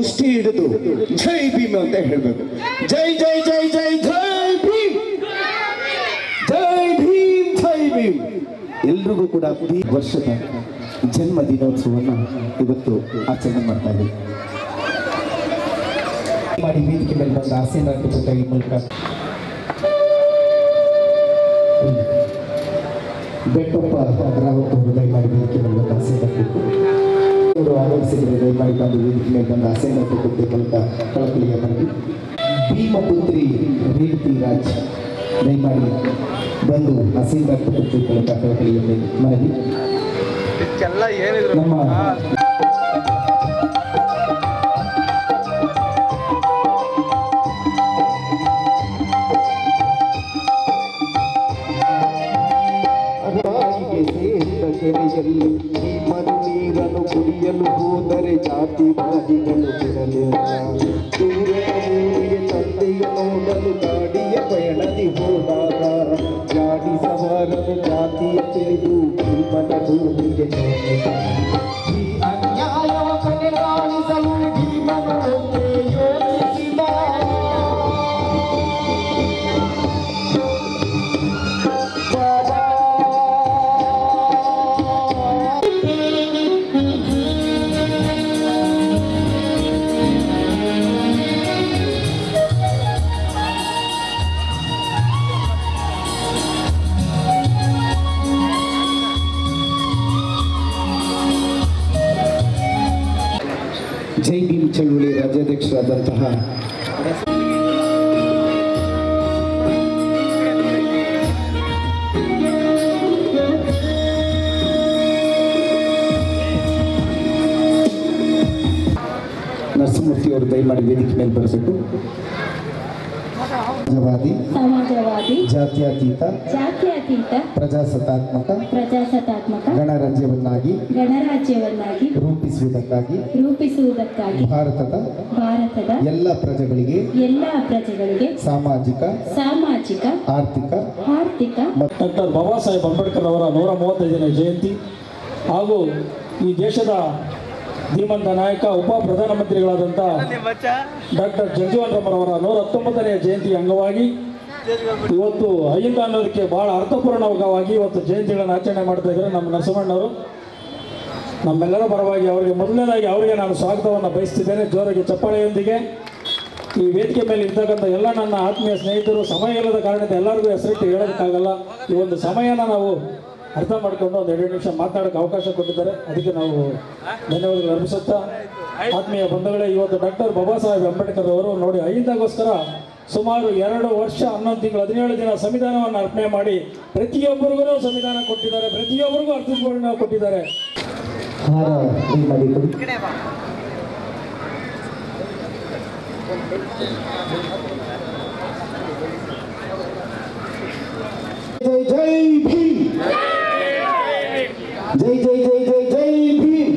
ಮುಷ್ಟಿ ಹಿಡಿದು ಜೈ ಭೀಮ್ ಅಂತ ಹೇಳ್ಬೇಕು. ಜೈ ಜೈ ಜೈ ಜೈ ಜೈ ಭೀಮ್, ಜೈ ಭೀಮ್, ಜೈ ಭೀಮ್. ಎಲ್ರಿಗೂ ಕೂಡ ಈ ವರ್ಷದ ಜನ್ಮ ದಿನೋತ್ಸವವನ್ನು ಇವತ್ತು ಆಚರಣೆ ಮಾಡ್ತಾ ಇದ್ದೀವಿ. ಮಾಡಿ ವೇದಿಕೆ ಮೇಲೆ ಬಂದ ಆಸೆನ ಈ ಮೂಲಕ ಬೆಟ್ಟಪ್ಪ ರಾವತ್ ಅವರು ದಯಮಾಡಿ ವೇದಿಕೆ ಮೇಲೆ ಬಂದ ಆಸೆನ ಅವರು ಆಗಮಿಸಿದರೆ ದಯಮಾಡಿ ಬಂದು ವೇದಿಕೆ ಮೇಲೆ ಬಂದ ಆಸೆನ ಕೊಟ್ಟ ಮೂಲಕ ಕಳಕಳಿಯ ಮಾಡಿ ಭೀಮಪುತ್ರಿ ರೇವತಿ ರಾಜ್ ದಯಮಾಡಿ ಬಂದು ಆಸೆನ ಕೊಟ್ಟ ಮೂಲಕ ಕಳಕಳಿಯ ಮನವಿ. ನಮ್ಮ ಕೆರೆಯಲ್ಲಿ ಈ ಮರು ನೀರನ್ನು ಕುಡಿಯಲು ಹೋದರೆ ಜಾತಿ ಬಾದಿಗಳು ಬಿಡಲಿಲ್ಲ. ಊರಿಗೆ ತಂದೆಯ ನೋಡಲು ಗಾಡಿಯ ಪಯಣದಿ ಹೋದಾಗ ಗಾಡಿ ಸವಾರನು ಜಾತಿಯ ತಿಳಿದು ಭೀಮನ ಭೂಮಿಗೆ ಈ ಅನ್ಯಾಯವ ಕಡೆಗಾಣಿಸಲು ಭೀಮನೊಂದೇ ಯೋಚಿಸಿದ. ಜೈ ಭೀಮ್ ಚಳುವಳಿ ರಾಜ್ಯಾಧ್ಯಕ್ಷರಾದಂತಹ ನರಸಿಂಹಮೂರ್ತಿ ಅವರು ದಯಮಾಡಿ ವೇದಿಕೆ ಮೇಲೆ ಬರಬೇಕು. ಸಮಾಜವಾದಿ ಜಾತ್ಯತೀತ ಪ್ರಜಾಸತ್ತಾತ್ಮಕ ಗಣರಾಜ್ಯವನ್ನಾಗಿ ರೂಪಿಸುವುದಕ್ಕಾಗಿ ಭಾರತದ ಎಲ್ಲ ಪ್ರಜೆಗಳಿಗೆ ಸಾಮಾಜಿಕ ಆರ್ಥಿಕ ಡಾಕ್ಟರ್ ಬಾಬಾ ಸಾಹೇಬ್ ಅಂಬೇಡ್ಕರ್ ಅವರ 135ನೇ ಜಯಂತಿ ಹಾಗೂ ಈ ದೇಶದ ಧೀಮಂತ ನಾಯಕ ಉಪ ಪ್ರಧಾನಮಂತ್ರಿಗಳಾದಂಥ ಡಾಕ್ಟರ್ ಜಗಜೀವನ್ ರಾಮ್ರವರ 119ನೇ ಜಯಂತಿ ಅಂಗವಾಗಿ ಇವತ್ತು ಅಹಿಂದ ಅನ್ನೋದಕ್ಕೆ ಬಹಳ ಅರ್ಥಪೂರ್ಣವಾಗಿ ಇವತ್ತು ಜಯಂತಿಗಳನ್ನು ಆಚರಣೆ ಮಾಡ್ತಾ ಇದ್ದಾರೆ ನಮ್ಮ ನರಸಿಂಹಣ್ಣವರು. ನಮ್ಮೆಲ್ಲರ ಪರವಾಗಿ ಅವರಿಗೆ ಮೊದಲನೇದಾಗಿ ಅವರಿಗೆ ನಾನು ಸ್ವಾಗತವನ್ನು ಬಯಸ್ತಿದ್ದೇನೆ ಜೋರಾಗಿ ಚಪ್ಪಾಳೆಯೊಂದಿಗೆ. ಈ ವೇದಿಕೆ ಮೇಲೆ ಇರ್ತಕ್ಕಂಥ ಎಲ್ಲ ನನ್ನ ಆತ್ಮೀಯ ಸ್ನೇಹಿತರು, ಸಮಯ ಇಲ್ಲದ ಕಾರಣದಿಂದ ಎಲ್ಲರಿಗೂ ಹೆಸರಿಟ್ಟು ಹೇಳೋದಕ್ಕಾಗಲ್ಲ. ಈ ಒಂದು ಸಮಯನ ನಾವು ಅರ್ಥ ಮಾಡಿಕೊಂಡು ಒಂದು 2 ನಿಮಿಷ ಮಾತನಾಡೋಕ್ಕೆ ಅವಕಾಶ ಕೊಟ್ಟಿದ್ದಾರೆ, ಅದಕ್ಕೆ ನಾವು ಧನ್ಯವಾದಗಳು ಅರ್ಪಿಸುತ್ತಾ, ಆತ್ಮೀಯ ಬಂಧುಗಳೇ, ಇವತ್ತು ಡಾಕ್ಟರ್ ಬಾಬಾ ಸಾಹೇಬ್ ಅಂಬೇಡ್ಕರ್ ಅವರು ನೋಡಿ ಅಹಿಂದಗೋಸ್ಕರ ಸುಮಾರು 2 ವರ್ಷ 11 ತಿಂಗಳು 17 ದಿನ ಸಂವಿಧಾನವನ್ನು ಅರ್ಪಣೆ ಮಾಡಿ ಪ್ರತಿಯೊಬ್ಬರಿಗೂ ಸಂವಿಧಾನ ಕೊಟ್ಟಿದ್ದಾರೆ, ಪ್ರತಿಯೊಬ್ಬರಿಗೂ ಅರ್ಥಪೂರ್ಣ ಕೊಟ್ಟಿದ್ದಾರೆ. ಜೈ ಭೀಮ್, ಜೈ ಜೈ ಜೈ ಜೈ ಜೈ ಭೀಮ್.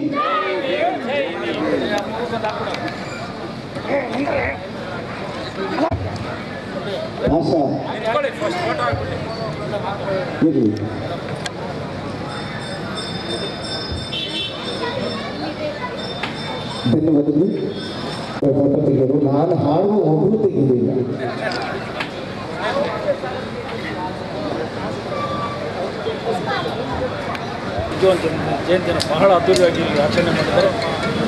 ಆಶಾ ಧನ್ಯವಾದಗಳು. ಫೋಟೋ ತೆಗೆಯೋದು ನಾನು ಹಾಡುವ ಒಬ್ಬರು ತೆಗೆದಿಲ್ಲ. ಜಯಂತಿಯನ್ನು ಬಹಳ ಅದ್ದೂರಿಯಾಗಿ ಆಚರಣೆ ಮಾಡಿದ್ದಾರೆ.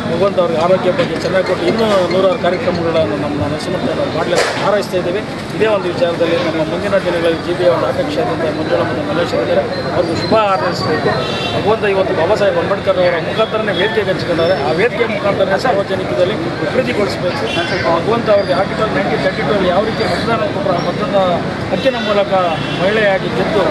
ಭಗವಂತ ಅವ್ರಿಗೆ ಆರೋಗ್ಯ ಬಗ್ಗೆ ಚೆನ್ನಾಗಿ ಕೊಟ್ಟು ಇನ್ನೂ 100 ಕಾರ್ಯಕ್ರಮಗಳನ್ನು ನಮ್ಮ ನರಸಿಂಹವನ್ನು ಮಾಡಲಿಕ್ಕೆ ಹಾರೈಸ್ತಾ ಇದ್ದೇವೆ. ಇದೇ ಒಂದು ವಿಚಾರದಲ್ಲಿ ನಮ್ಮ ಮುಂದಿನ ದಿನಗಳಲ್ಲಿ ಜಿಬಿಯ ಒಂದು ಆಕಾಂಕ್ಷೆಯಿಂದ ಮಂಜುಳ ಮತ್ತು ಮಲ್ಲೇಶ್ವರಿದ್ದಾರೆ, ಅವ್ರಿಗೂ ಶುಭ ಹಾರೈಸಬೇಕು. ಭಗವಂತ ಇವತ್ತು ಬಾಬಾ ಸಾಹೇಬ್ ಅಂಬೇಡ್ಕರ್ ಅವರ ಮುಖಾಂತರನೇ ವೇದಿಕೆಗೆ ಹಂಚಿಕೊಂಡಿದ್ದಾರೆ, ಆ ವೇದಿಕೆ ಮುಖಾಂತರ ಸಾರ್ವಜನಿಕದಲ್ಲಿ ಅಭಿವೃದ್ಧಿಗೊಳಿಸಬೇಕು. ಭಗವಂತ ಅವರಿಗೆ ಆರ್ಟಿಕಲ್ 1932 ಯಾವ ರೀತಿ ಮತದಾನ ಹಕ್ಕಿನ ಮೂಲಕ ಮಹಿಳೆಯಾಗಿ ಗೆದ್ದು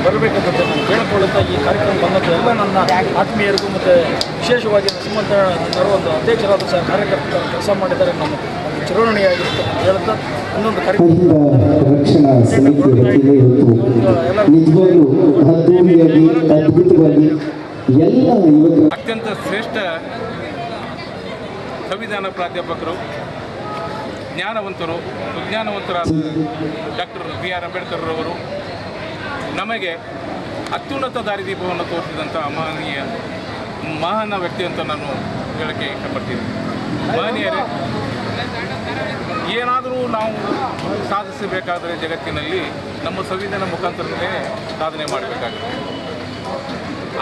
ಬರಬೇಕಂತ ನಾನು ಕೇಳಿಕೊಳ್ಳುತ್ತಾ ಈ ಕಾರ್ಯಕ್ರಮ ಬಂದಂಥ ಎಲ್ಲ ನನ್ನ ಆತ್ಮೀಯರಿಗೂ ಮತ್ತು ವಿಶೇಷವಾಗಿ ನರಸಿಂಹಣ್ಣವರು ಒಂದು ಅಧ್ಯಕ್ಷರಾದ ಸಹ ಕಾರ್ಯಕರ್ತರ ಕೆಲಸ ಮಾಡಿದ್ದಾರೆ, ನಮ್ಮ ಚಿರೋಣಿಯಾಗಿರುತ್ತೆ ಹೇಳುತ್ತಾ ಇನ್ನೊಂದು ರಕ್ಷಣಾ ಸಮಿತಿ ಅದ್ಭುತವಾಗಿ ಎಲ್ಲ ಅತ್ಯಂತ ಶ್ರೇಷ್ಠ ಸಂವಿಧಾನ ಪ್ರಾಧ್ಯಾಪಕರು, ಜ್ಞಾನವಂತರು, ವಿಜ್ಞಾನವಂತರಾದ ಡಾಕ್ಟರ್ BR ಅಂಬೇಡ್ಕರ್ ಅವರು ನಮಗೆ ಅತ್ಯುನ್ನತ ದಾರಿದೀಪವನ್ನು ತೋರಿಸಿದಂಥ ಮಹಾನ್ ವ್ಯಕ್ತಿ ಅಂತ ನಾನು ಹೇಳೋಕ್ಕೆ ಇಷ್ಟಪಡ್ತೀನಿ. ಮಹನೀಯರೇ, ಏನಾದರೂ ನಾವು ಸಾಧಿಸಬೇಕಾದರೆ ಜಗತ್ತಿನಲ್ಲಿ ನಮ್ಮ ಸಂವಿಧಾನ ಮುಖಾಂತರನೇ ಸಾಧನೆ ಮಾಡಬೇಕಾಗುತ್ತೆ.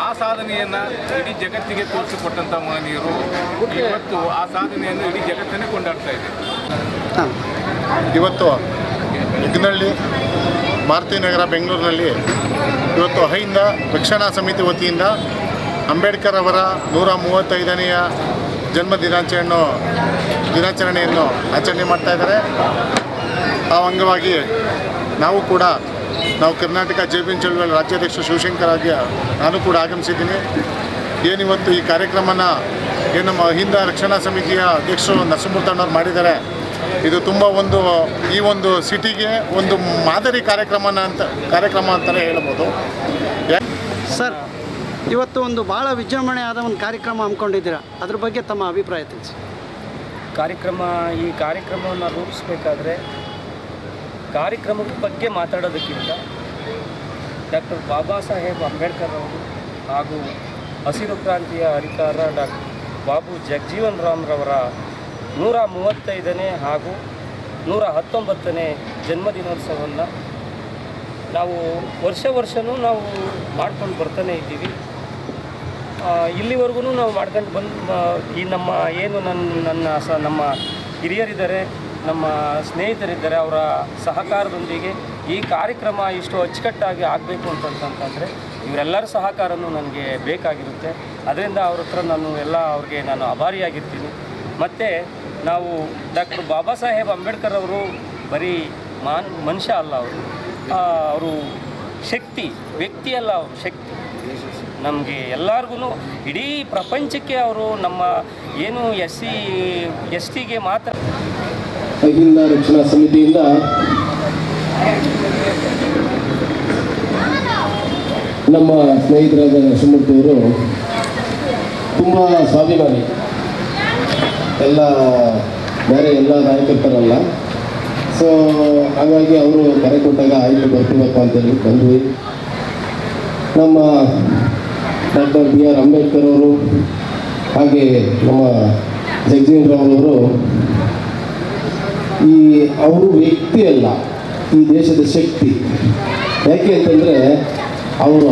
ಆ ಸಾಧನೆಯನ್ನು ಇಡೀ ಜಗತ್ತಿಗೆ ತೋರಿಸಿಕೊಟ್ಟಂಥ ಮಹನೀಯರು ಇವತ್ತು ಆ ಸಾಧನೆಯನ್ನು ಇಡೀ ಜಗತ್ತನ್ನೇ ಕೊಂಡಾಡ್ತಾ ಇದೆ. ಇವತ್ತು ಇಗ್ನಳ್ಳಿ ಮಾರುತಿನಗರ ಬೆಂಗಳೂರಿನಲ್ಲಿ ಇವತ್ತು ಅಹಿಂದ ರಕ್ಷಣಾ ಸಮಿತಿ ವತಿಯಿಂದ ಅಂಬೇಡ್ಕರ್ ಅವರ 135ನೇಯ ಜನ್ಮ ದಿನಾಚರಣೆಯನ್ನು ಆಚರಣೆ ಮಾಡ್ತಾ ಇದ್ದಾರೆ. ಆ ಅಂಗವಾಗಿ ನಾವು ಕರ್ನಾಟಕ ಜೆ.ಬಿ.ಎನ್ ಚಳವಳಿ ರಾಜ್ಯಾಧ್ಯಕ್ಷ ಶಿವಶಂಕರಾಗಿ ನಾನು ಕೂಡ ಆಗಮಿಸಿದ್ದೀನಿ. ಏನಿವತ್ತು ಈ ಕಾರ್ಯಕ್ರಮನ ನಮ್ಮ ಅಹಿಂದ ರಕ್ಷಣಾ ಸಮಿತಿಯ ಅಧ್ಯಕ್ಷರು ನರಸಿಂಹಮೂರ್ತಣ್ಣವ್ರು ಮಾಡಿದ್ದಾರೆ. ಇದು ತುಂಬ ಈ ಒಂದು ಸಿಟಿಗೆ ಒಂದು ಮಾದರಿ ಕಾರ್ಯಕ್ರಮ ಅಂತಲೇ ಹೇಳ್ಬೋದು. ಸರ್, ಇವತ್ತು ಒಂದು ಭಾಳ ವಿಜೃಂಭಣೆ ಆದ ಒಂದು ಕಾರ್ಯಕ್ರಮ ಹಮ್ಮಿಕೊಂಡಿದ್ದೀರಾ, ಅದ್ರ ಬಗ್ಗೆ ತಮ್ಮ ಅಭಿಪ್ರಾಯ ತಿಳಿಸಿ. ಈ ಕಾರ್ಯಕ್ರಮವನ್ನು ರೂಪಿಸಬೇಕಾದ್ರೆ ಕಾರ್ಯಕ್ರಮದ ಬಗ್ಗೆ ಮಾತಾಡೋದಕ್ಕಿಂತ ಡಾಕ್ಟರ್ ಬಾಬಾ ಸಾಹೇಬ್ ಅಂಬೇಡ್ಕರ್ ಅವರು ಹಾಗೂ ಹಸಿರು ಕ್ರಾಂತಿಯ ಹರಿಕಾರ ಡಾಕ್ಟರ್ ಬಾಬು ಜಗಜೀವನ್ ರಾಮ್ರವರ 135ನೇ ಹಾಗೂ 119ನೇ ಜನ್ಮದಿನೋತ್ಸವವನ್ನು ನಾವು ವರ್ಷವೂ ನಾವು ಮಾಡ್ಕೊಂಡು ಬರ್ತಾನೆ ಇದ್ದೀವಿ. ಇಲ್ಲಿವರೆಗೂ ನಾವು ಮಾಡ್ಕೊಂಡು ಈ ನಮ್ಮ ಹಿರಿಯರಿದ್ದಾರೆ, ನಮ್ಮ ಸ್ನೇಹಿತರಿದ್ದಾರೆ, ಅವರ ಸಹಕಾರದೊಂದಿಗೆ ಈ ಕಾರ್ಯಕ್ರಮ ಇಷ್ಟು ಅಚ್ಚುಕಟ್ಟಾಗಿ ಆಗಬೇಕು ಅಂತಂತಂದರೆ ಇವರೆಲ್ಲರ ಸಹಕಾರನೂ ನನಗೆ ಬೇಕಾಗಿರುತ್ತೆ. ಅದರಿಂದ ಅವ್ರ ಹತ್ರ ಅವ್ರಿಗೆ ನಾನು ಆಭಾರಿಯಾಗಿರ್ತೀನಿ. ಮತ್ತು ನಾವು ಡಾಕ್ಟರ್ ಬಾಬಾ ಸಾಹೇಬ್ ಅಂಬೇಡ್ಕರ್ ಅವರು ಬರೀ ಮನುಷ್ಯ ಅಲ್ಲ, ಅವರು ಶಕ್ತಿ, ವ್ಯಕ್ತಿ ಅಲ್ಲ, ಅವರು ಶಕ್ತಿ. ನಮಗೆ ಎಲ್ಲರಿಗೂ ಇಡೀ ಪ್ರಪಂಚಕ್ಕೆ ಅವರು ನಮ್ಮ ಏನು ಎಸ್ ಟಿಗೆ ಮಾತ್ರ ಅಹಿಂದ ರಕ್ಷಣಾ ಸಮಿತಿಯಿಂದ ನಮ್ಮ ಸ್ನೇಹಿತರಾದ ನರಸಿಂಹಮೂರ್ತಿಯವರು ತುಂಬ ಸ್ವಾಭಿಮಾನಿ, ಎಲ್ಲ ನಾಯಕರ ಥರ ಅಲ್ಲ. ಸೊ ಹಾಗಾಗಿ ಅವರು ಕರೆ ಕೊಟ್ಟಾಗ ಆಯ್ತು ಬರ್ತೀವಪ್ಪ ಅಂತೇಳಿ ಬಂದ್ವಿ. ನಮ್ಮ ಡಾಕ್ಟರ್ B.R. ಅಂಬೇಡ್ಕರ್ ಅವರು ಹಾಗೆ ನಮ್ಮ ಜಗಜೀವನ್ ರಾಮ್ ಅವರು ಅವರು ವ್ಯಕ್ತಿ ಅಲ್ಲ, ಈ ದೇಶದ ಶಕ್ತಿ. ಯಾಕೆ ಅಂತಂದರೆ ಅವರು